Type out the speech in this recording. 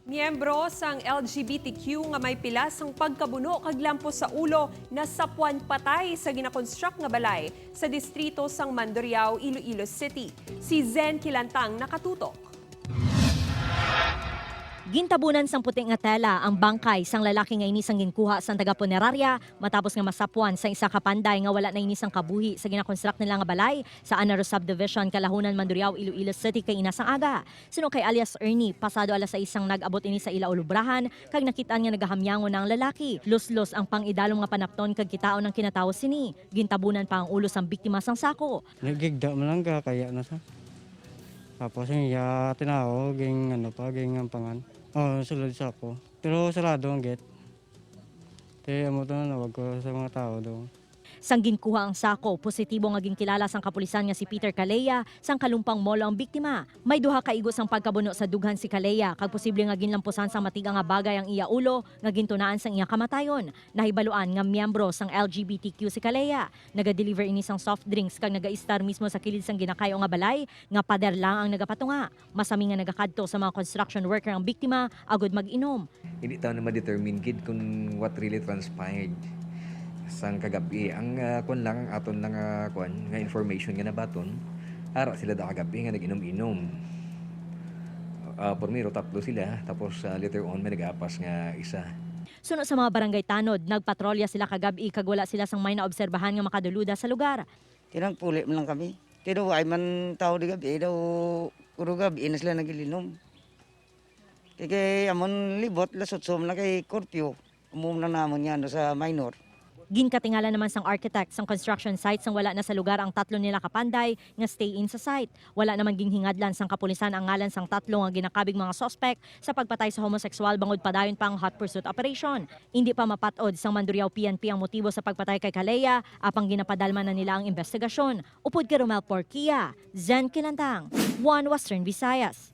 Miyembro sang LGBTQ nga may pilas ang pagkabuno kag lampo sa ulo na sapuan patay sa ginakonstruct nga balay sa distrito sang Mandurriao, Iloilo City. Si Zen Kilantang nakatutok. Gintabunan sang puting nga tela ang bangkay sang lalaki nga inisang ginkuha sa taga-punerarya matapos nga masapuan sa isa ka panday nga wala na inisang kabuhi sa ginakonstruct nila nga balay sa Anaro Subdivision, Kalahunan, Mandurriao, Iloilo City kay inasang aga. Sino kay alias Ernie, pasado alas 6 ang nag-abot ini sa ila ulubrahan kag nakitaan nga nagahamyangon ng lalaki. Los-los ang pangidalom nga panapton kag kitaon ng kinatawo sini. Gintabunan pa ang ulo sang biktima sang sako. Nagigda mo lang ka, kaya na sa. Tapos yung tinaw, ging ang pangan. Sulod sa ako. Pero sarado ang gate. Kaya mo ito nawag ko sa mga tao doon. Sang ginkuha ang sako, positibo nga ginkilala sang kapulisan nga si Peter Calleja sang Kalumpang Molo ang biktima. May duha ka igos ang pagkabuno sa dughan si Calleja kag posible nga ginlampusan sang matiga nga bagay ang iya ulo nga gintunaan sang iya kamatayon. Nahibaluan nga miyembro sang LGBTQ si Calleja. Naga-deliver ini sang soft drinks kag naga-star mismo sa kilid sang ginakayo nga balay nga pader lang ang nagapatunga. Masami nga nagakadto sa mga construction worker ang biktima agud mag-inom. Hindi tayo na ma-determine kid kung what really transpired sang kagabi. Ang kuan lang aton lang kuan nga information nga nabaton ara sila da kagabi nga nag-inom-inom. Primero tatlo sila tapos later on may nag-apas nga isa. Suno sa mga barangay tanod, nagpatrolya sila kagabi kag wala sila sang may naobserbahan nga makaduluda sa lugar. Tinang puli man lang kami. Pero ay man tao di gabi daw puro gabi na sila nagilinom. Kaya amon libot lasot som na kay curfew. Umum na namon yan sa minor. Ginkatingala naman sang architect sang construction site sang wala na sa lugar ang tatlo nila kapanday nga stay-in sa site. Wala naman ginghingadlan sang kapulisan ang ngalan sang tatlo nga ginakabig mga suspect sa pagpatay sa homosexual bangod padayon pa ang hot pursuit operation. Hindi pa mapatod sang Mandurriao PNP ang motibo sa pagpatay kay Calleja, apang ginapadalma na nila ang investigasyon. Upod kay Romel Porquia, Zen Kilantang, One Western Visayas.